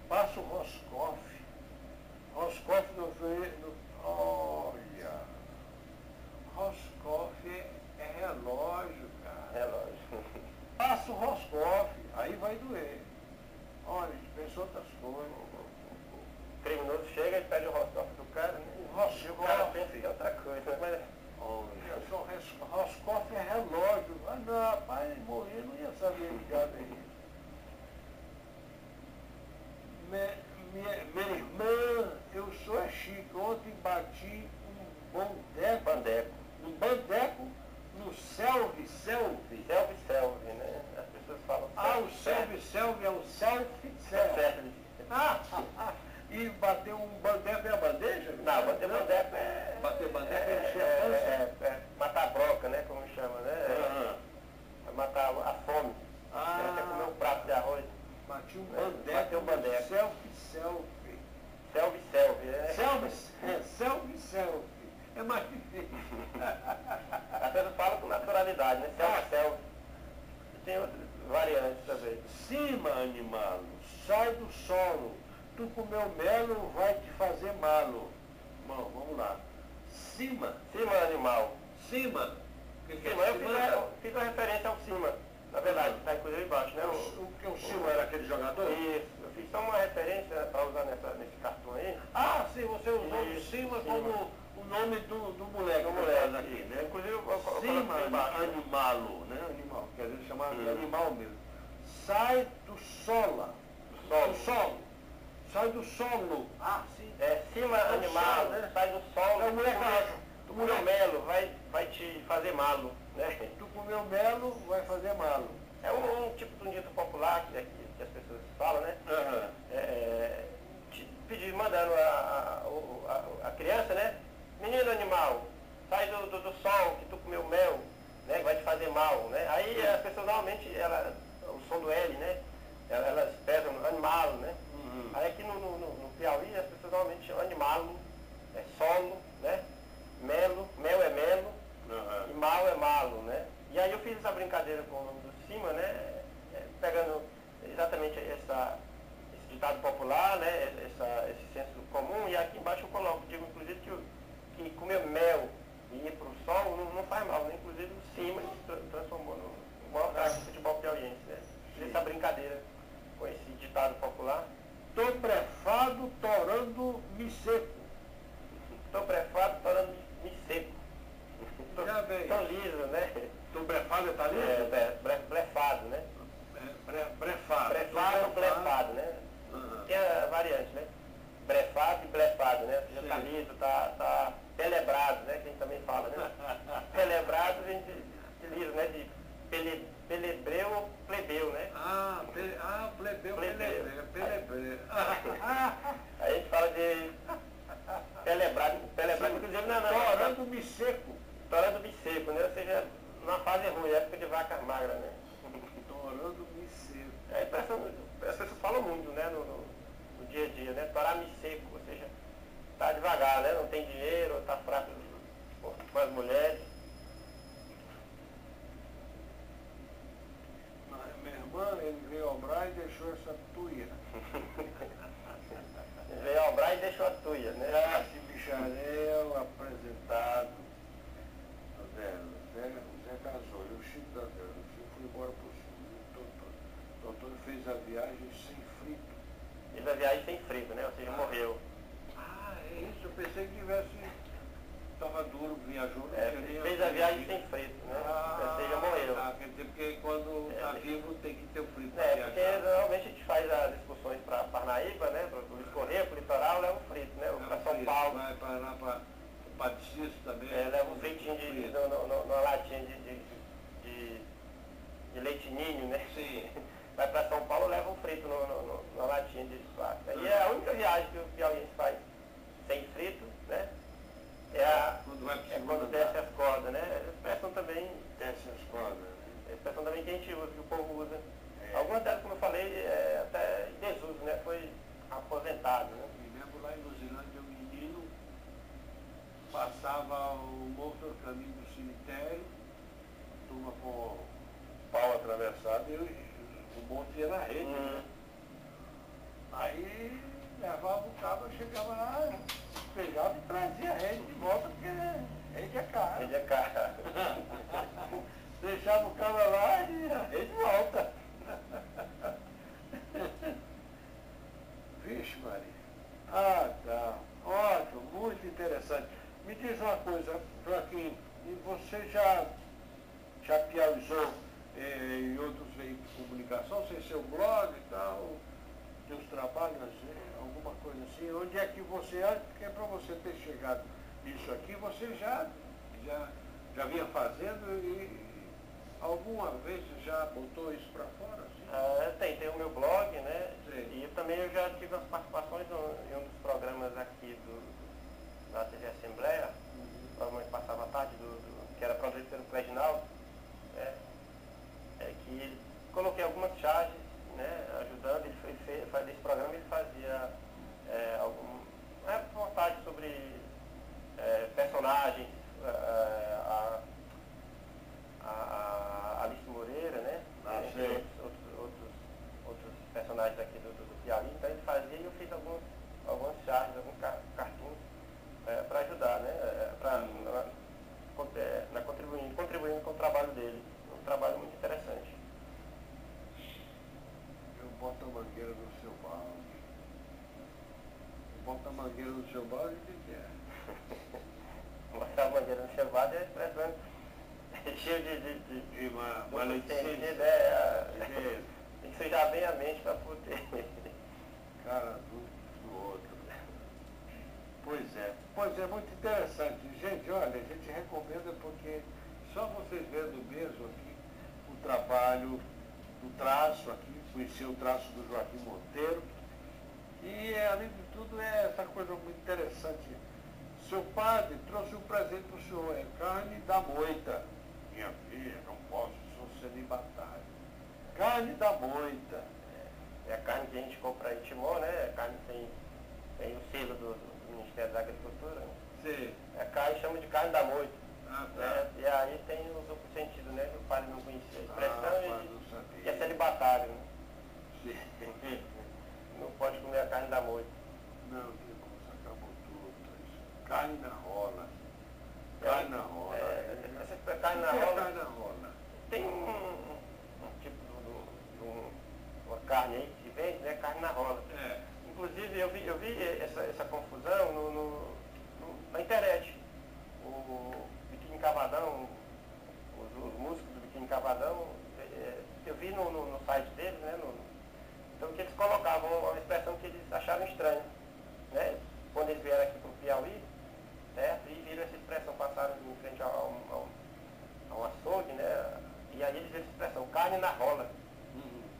passa o Roscoff. Roscoff olha, Roscoff é relógio, cara. Relógio. Passa o Roscoff, aí vai doer. Olha, a gente pensou outras coisas. O criminoso chega e pede o Roscoff do cara, né? O Roscoff. E o cara pensa em outra coisa, mas... Olha só, Roscoff é relógio. Ah, não, rapaz, morrer, não ia saber ligado aí. Minha irmã, eu sou chique. Ontem bati um bandeco no selfie. Selfie, né? As pessoas falam O selfie é o selfie. E bater um bandeco é a bandeja? Não, bater bandeco é... Bater bandeco é encher a pança? É matar a broca, né? Como chama, né? É matar a fome. Você quer comer um prato de arroz. Bati um Bateu um bandeco. Selfie. Selfie, né? Selfie. É mais difícil. As pessoas falam com naturalidade, né? Selfie. Tem outras variantes também. Cima, animal, sai do solo. Tu comeu melo, vai te fazer malo. Bom, vamos lá. Cima, animal. Cima. Cima, eu fiz uma referência ao cima. Na verdade, está inclusive embaixo, né? O Cima era aquele jogador? Isso, eu fiz só uma referência para usar nesse cartão aí. Sim, você usou o Cima como o nome do moleque. Do moleque aqui, né? Inclusive eu coloquei embaixo. Animalo, né? Animal, quer dizer, chamar de animal mesmo. Sai do solo. Sai do solo. Sim. Cima, animal, né? sai do solo. É o moleque. Tu comeu melo, vai te fazer malo, né? Tu comeu melo, vai fazer malo. É um tipo de um dito popular que as pessoas falam, né? Mandando a criança, né? Menino animal, sai do sol que tu comeu mel, né? Vai te fazer mal, né? Aí as pessoas normalmente, o som do L, né? Elas pesam animal, né? Aí aqui no Piauí as pessoas normalmente chamam animalo, solo, né? Mel é melo, e mal é malo, né? E aí eu fiz essa brincadeira com o nome do Cima, né? Pegando exatamente esse ditado popular, né? Esse senso comum, e aqui embaixo eu coloco, digo inclusive que comer mel e ir para o sol não faz mal, né? Inclusive o Cima se transformou no maior craque do futebol piauiense, né? Fiz essa brincadeira com esse ditado popular. Tô prefado, torando, me seco. Tô prefado, torando me seco. Já bem. Tô liso, né? Tô brefado, tá liso? Blefado, né? Brefado. Brefado, blefado, né? Tem a variante, né? Brefado e blefado, né? Você já tá liso, tá pelebrado, né? Que a gente também fala, né? Pelebrado vem de liso, né? De pelebreu ou plebeu, né? Plebeu. Aí a gente fala de pelebrado, inclusive não. Torando-me seco. Torando-me seco, né? Ou seja, numa fase ruim, época de vacas magras, né? Torando-me seco. As pessoas falam muito, né? No dia a dia, né? Torar-me seco, ou seja, tá devagar, né? Não tem dinheiro, tá fraco com as mulheres. Minha irmã, ele veio obrar e deixou essa tuia. Veio obrar e deixou a tuia, né? Esse bicharel apresentado. O Zé casou. O Chico foi embora pro sul. O doutor fez a viagem sem frito. Fez a viagem sem frito, né? Ou seja, morreu. É isso. Eu pensei que tivesse... Tava duro, viajou. Fez a viagem sem frito, né? Ou seja, morreu. Quer dizer, porque quando tá vivo tem que ter o frito. Porque normalmente a gente faz as excursões para Parnaíba, né? Para o Luiz Correia, para o litoral, leva o frito, né? Para São Paulo. Vai para Padeciso também. Leva um fritinho numa latinha de leite ninho, né? Sim. Vai para São Paulo, leva um frito numa latinha de plástico. E é a única viagem que o piauiense faz sem frito, né? Quando desce as cordas, né? Eles prestam também. Desce as cordas. Eles prestam também que a gente usa, que o povo usa. Algumas delas, como eu falei, até em desuso, né? Foi aposentado, né? Me lembro lá em Luzilândia, um menino passava o morro do caminho do cemitério, a turma com o pau atravessado e o monte ia na rede, né? Aí camarada pegava e trazia a rede de volta, porque rede é caro. Rede é cara. Deixava o cara lá e a rede volta. Vixe, Maria. Ah, tá. Ótimo, muito interessante. Me diz uma coisa, Joaquim, e você já piauizou em outros veículos de comunicação, sem seu blog e tal, teus trabalhos, alguma coisa assim? Onde é que você, porque para você ter chegado isso aqui, você já vinha fazendo e alguma vez já botou isso para fora? Assim? Tem o meu blog, né? Sim. E também eu já tive as participações em um dos programas aqui da TV Assembleia, programa que passava a tarde, que era produzido pelo Reginaldo, que coloquei algumas charges, né, ajudando, ele fazia esse programa, ele fazia reportagem sobre personagens, a Alice Moreira, né? Entre outros personagens aqui do Piauí, então ele fazia e eu fiz algumas charges, alguns cartoons para ajudar, né? Contribuindo com o trabalho dele. Um trabalho muito interessante. Eu boto a mangueira no seu balde. Bota a mangueira no seu balde, o que é? Botar a mangueira no seu balde é expressão cheio de maledicência. Tem que sujar bem a mente para poder. Cara do outro. Pois é, muito interessante. Gente, olha, a gente recomenda porque só vocês vendo mesmo aqui o trabalho do traço aqui, conhecer o traço do Joaquim Monteiro. E, além de tudo, é essa coisa muito interessante. Seu padre trouxe um presente para o senhor, é carne da moita. Minha filha, não posso, sou celibatário. Carne da moita. É a carne que a gente compra em Timor, né? A carne tem o selo do Ministério da Agricultura. Sim. A carne chama de carne da moita. Ah, tá. Né? E aí tem o duplo sentido, né? O padre não conhecia a expressão não e é celibatário, né? Sim. Não pode comer a carne da moita. Não, Deus, acabou tudo. Carne na rola. Carne na rola. Essa carne na O que é rola. carne na rola? Tem um tipo uma carne aí que se vende, né? Carne na rola. É. Inclusive eu vi essa confusão na internet. O Biquíni Cavadão, os músicos do Biquíni Cavadão, eu vi no site deles, né? Então que eles colocavam uma expressão que eles acharam estranha, né? Quando eles vieram aqui para o Piauí, certo? E viram essa expressão, passaram em frente a um açougue, né? E aí eles viram essa expressão, carne na rola,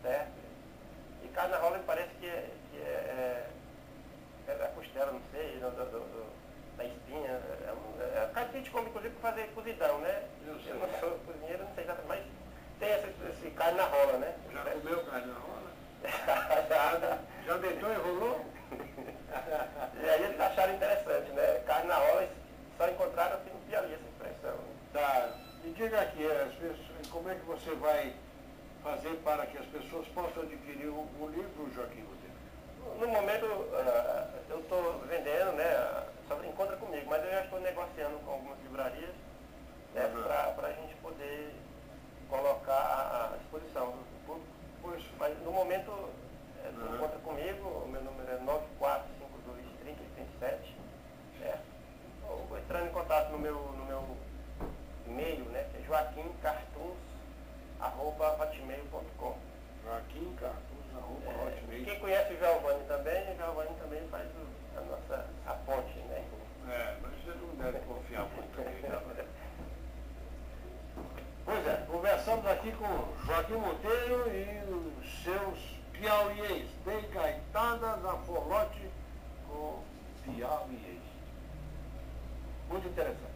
certo? E carne na rola me parece que é a costela, não sei, da espinha. É carne que a gente come, inclusive, para fazer cozidão, né? Eu não sou cozinheiro, não sei exatamente, mas tem esse carne na rola, né? Já comeu carne na rola? Já deitou e rolou? E aí eles acharam interessante, né? Carne na rola, só encontraram aqui no Piauí essa expressão. Tá. Me diga aqui, como é que você vai fazer para que as pessoas possam adquirir o livro, Joaquim Monteiro? No momento, eu estou vendendo, né? Só encontra comigo, mas eu já estou negociando com algumas livrarias, né, para a gente poder colocar à disposição do público. Pois. Mas no momento, encontra comigo, o meu número é 94523087, certo? Ou entrando em contato no meu e-mail, né, que é joaquimcartoons@hotmail.com. joaquimcartoons@hotmail. Quem conhece o Giovanni também faz a ponte, né? Mas você não deve confiar muito nele, não. Pois é, conversamos aqui com Joaquim Monteiro e os seus piauienses, de gaitadas a forlote com piauiense. Muito interessante.